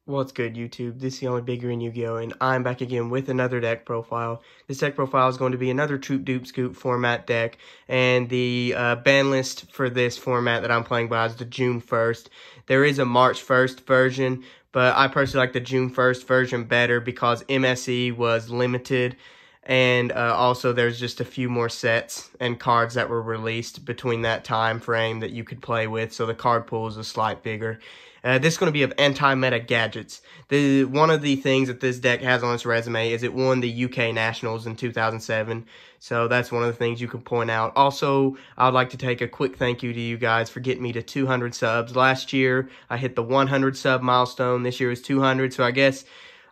What's good, YouTube? This is the only bigger in Yu-Gi-Oh! And I'm back again with another deck profile. This deck profile is going to be another Troop Dupe Scoop format deck, and the ban list for this format that I'm playing by is the June 1st. There is a March 1st version, but I personally like the June 1st version better because MSE was limited, and also there's just a few more sets and cards that were released between that time frame that you could play with, so the card pool is a slight bigger. This is going to be of anti-meta gadgets. One of the things that this deck has on its resume is it won the UK Nationals in 2007. So that's one of the things you can point out. Also, I would like to take a quick thank you to you guys for getting me to 200 subs. Last year, I hit the 100 sub milestone. This year is 200, so I guess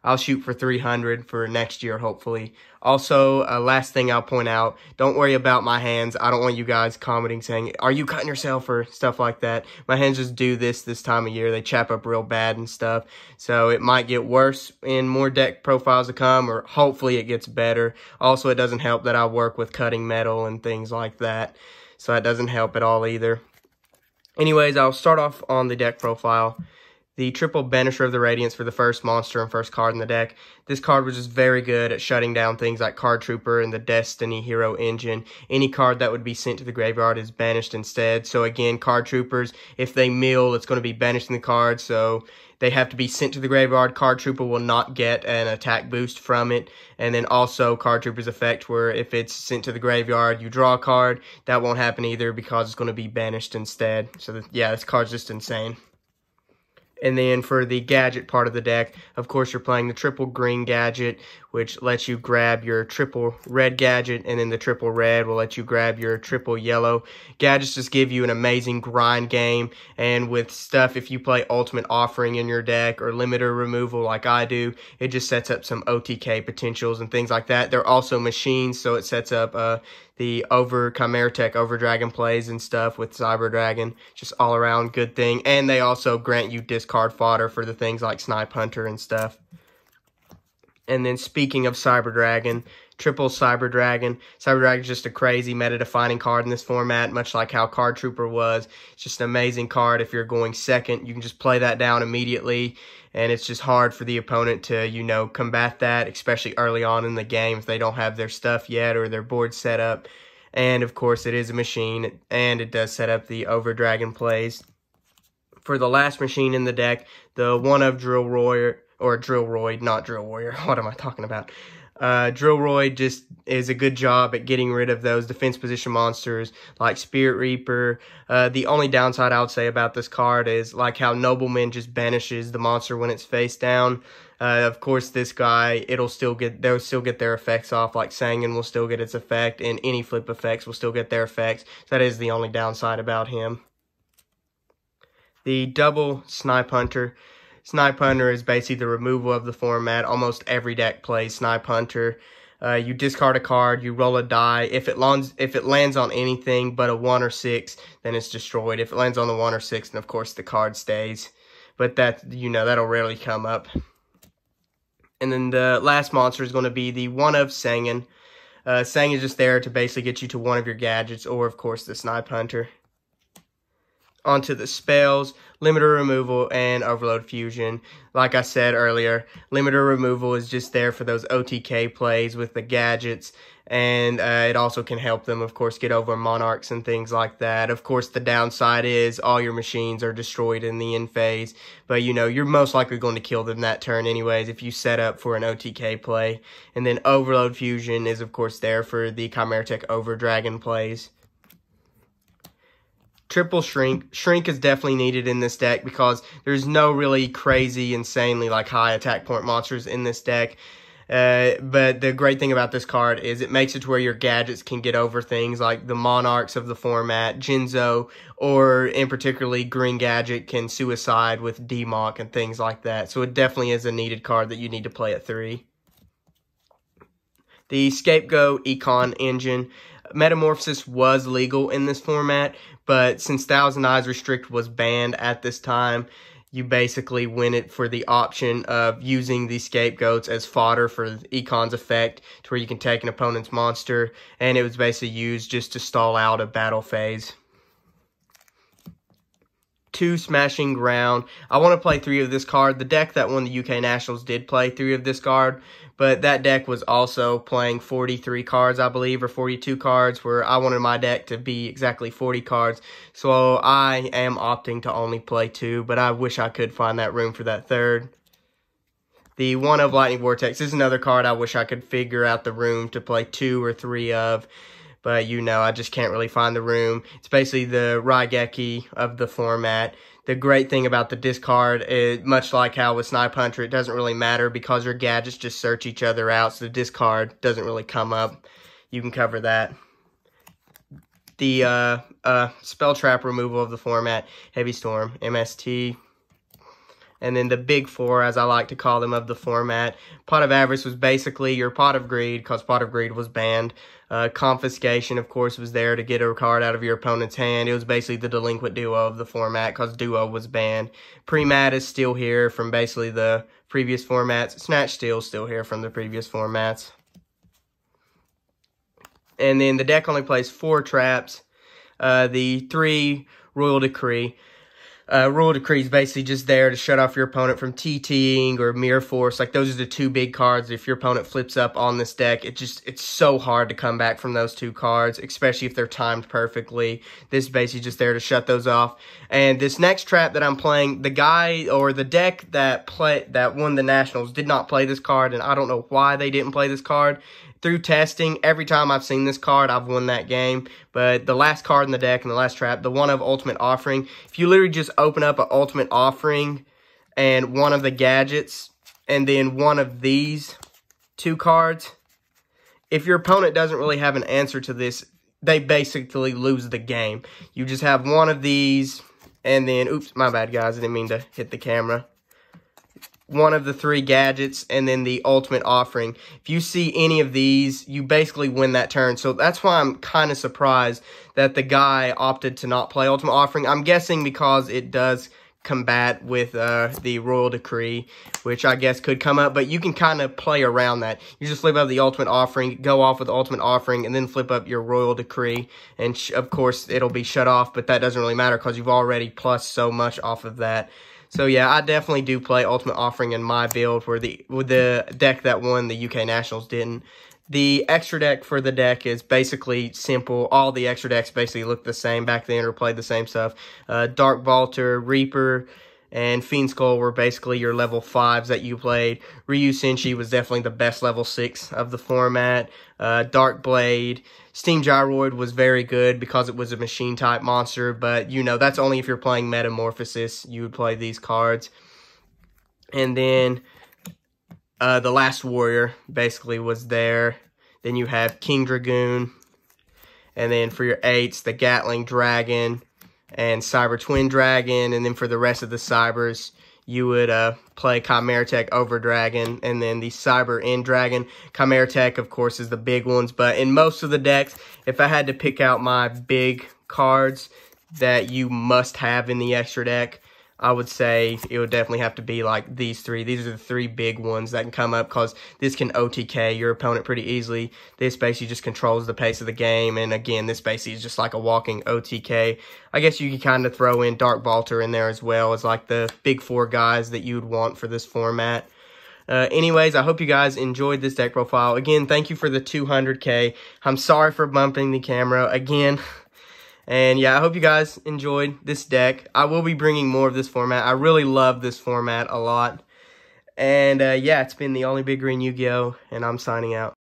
I'll shoot for 300 for next year, hopefully. Also, last thing I'll point out, don't worry about my hands. I don't want you guys commenting saying, are you cutting yourself or stuff like that. My hands just do this time of year. They chap up real bad and stuff. So it might get worse in more deck profiles to come, or hopefully it gets better. Also, it doesn't help that I work with cutting metal and things like that. So that doesn't help at all either. Anyways, I'll start off on the deck profile. The triple Banisher of the Radiance for the first monster and first card in the deck. This card was just very good at shutting down things like Card Trooper and the Destiny Hero Engine. Any card that would be sent to the graveyard is banished instead. So again, Card Troopers, if they mill, it's going to be banishing the card, so they have to be sent to the graveyard. Card Trooper will not get an attack boost from it. And then also Card Trooper's effect, where if it's sent to the graveyard, you draw a card. That won't happen either because it's going to be banished instead. So yeah, this card's just insane. And then for the gadget part of the deck, of course, you're playing the triple green gadget, which lets you grab your triple red gadget, and then the triple red will let you grab your triple yellow. Gadgets just give you an amazing grind game, and with stuff, if you play Ultimate Offering in your deck or Limiter Removal like I do, it just sets up some OTK potentials and things like that. They're also machines, so it sets up the Chimera Tech Over Dragon plays and stuff with Cyber Dragon. Just all around good thing. And they also grant you discard fodder for the things like Snipe Hunter and stuff. And then speaking of Cyber Dragon, triple Cyber Dragon. Cyber Dragon is just a crazy meta-defining card in this format, much like how Card Trooper was. It's just an amazing card. If you're going second, you can just play that down immediately. And it's just hard for the opponent to, you know, combat that, especially early on in the game if they don't have their stuff yet or their board set up. And, of course, it is a machine, and it does set up the Over Dragon plays. For the last machine in the deck, the one of Drillroid, not Drill Warrior. What am I talking about? Drillroid just is a good job at getting rid of those defense position monsters like Spirit Reaper. The only downside I would say about this card is like how Nobleman just banishes the monster when it's face down. Of course, this guy, they'll still get their effects off, like Sangan will still get its effect, and any flip effects will still get their effects. So that is the only downside about him. The double Snipe Hunter. Snipe Hunter is basically the removal of the format. Almost every deck plays Snipe Hunter. You discard a card, you roll a die. If it lands on anything but a 1 or 6, then it's destroyed. If it lands on the 1 or 6, then of course the card stays. But that, you know, that'll rarely come up. And then the last monster is going to be the one of Sangan. Sangan is just there to basically get you to one of your gadgets, or of course the Snipe Hunter. Onto the spells, Limiter Removal, and Overload Fusion. Like I said earlier, Limiter Removal is just there for those OTK plays with the gadgets, and it also can help them, of course, get over Monarchs and things like that. Of course, the downside is all your machines are destroyed in the end phase, but, you know, you're most likely going to kill them that turn anyways if you set up for an OTK play. And then Overload Fusion is, of course, there for the Chimera Tech Over Dragon plays. Triple Shrink. Shrink is definitely needed in this deck because there's no really crazy, insanely like high attack point monsters in this deck. But the great thing about this card is it makes it to where your gadgets can get over things like the Monarchs of the format, Jinzo, or in particularly Green Gadget can suicide with Demok and things like that. So it definitely is a needed card that you need to play at 3. The Scapegoat Econ Engine. Metamorphosis was legal in this format, but since Thousand Eyes Restrict was banned at this time, you basically win it for the option of using the Scapegoats as fodder for Econ's effect, to where you can take an opponent's monster, and it was basically used just to stall out a battle phase. 2 Smashing Ground. I want to play 3 of this card. The deck that won the UK Nationals did play 3 of this card, but that deck was also playing 43 cards, I believe, or 42 cards, where I wanted my deck to be exactly 40 cards. So I am opting to only play 2, but I wish I could find that room for that 3rd. The one of Lightning Vortex is another card I wish I could figure out the room to play 2 or 3 of. But, you know, I just can't really find the room. It's basically the Raigeki of the format. The great thing about the discard is, much like how with Snipe Hunter, it doesn't really matter because your gadgets just search each other out, so the discard doesn't really come up. You can cover that. The spell trap removal of the format, Heavy Storm, MST. And then the big 4, as I like to call them, of the format. Pot of Avarice was basically your Pot of Greed, because Pot of Greed was banned. Confiscation, of course, was there to get a card out of your opponent's hand. It was basically the Delinquent Duo of the format, because Duo was banned. Pre-Mat is still here from basically the previous formats. Snatch Steal is still here from the previous formats. And then the deck only plays 4 traps. The 3 Royal Decree. Royal Decree is basically just there to shut off your opponent from TTing or Mirror Force. Like, those are the 2 big cards. If your opponent flips up on this deck, it's so hard to come back from those 2 cards, especially if they're timed perfectly. This is basically just there to shut those off. And this next trap that I'm playing, the guy or the deck that won the Nationals did not play this card, and I don't know why they didn't play this card. Through testing, every time I've seen this card, I've won that game. But the last card in the deck and the last trap, the one of Ultimate Offering, if you literally just open up an Ultimate Offering and one of the gadgets, and then one of these 2 cards, if your opponent doesn't really have an answer to this, they basically lose the game. You just have one of these, and then, oops, my bad, guys, I didn't mean to hit the camera. One of the 3 gadgets, and then the Ultimate Offering. If you see any of these, you basically win that turn. So that's why I'm kind of surprised that the guy opted to not play Ultimate Offering. I'm guessing because it does combat with the Royal Decree, which I guess could come up, but you can kind of play around that. You just flip up the Ultimate Offering, go off with the Ultimate Offering, and then flip up your Royal Decree, and of course it'll be shut off, but that doesn't really matter because you've already plus so much off of that. So yeah, I definitely do play Ultimate Offering in my build, where with the deck that won the UK Nationals didn't. The extra deck for the deck is basically simple. All the extra decks basically look the same back then or played the same stuff. Dark Vaulter, Reaper, and Fiend Skull were basically your level 5s that you played. Ryu Senshi was definitely the best level 6 of the format. Dark Blade. Steam Gyroid was very good because it was a machine-type monster, but, you know, that's only if you're playing Metamorphosis, you would play these cards. And then the Last Warrior basically was there. Then you have King Dragoon. And then for your 8s, the Gatling Dragon and Cyber Twin Dragon. And then for the rest of the Cybers, you would play Chimera Tech Over Dragon, and then the Cyber End Dragon. Chimera Tech, of course, is the big ones, but in most of the decks, if I had to pick out my big cards that you must have in the extra deck, I would say it would definitely have to be like these 3. These are the 3 big ones that can come up because this can OTK your opponent pretty easily. This basically just controls the pace of the game. And again, this basically is just like a walking OTK. I guess you could kind of throw in Dark Vaulter in there as well as like the big 4 guys that you would want for this format. Anyways, I hope you guys enjoyed this deck profile. Again, thank you for the 200K. I'm sorry for bumping the camera again. And yeah, I hope you guys enjoyed this deck. I will be bringing more of this format. I really love this format a lot. And yeah, it's been the Only Big Green Yu-Gi-Oh! And I'm signing out.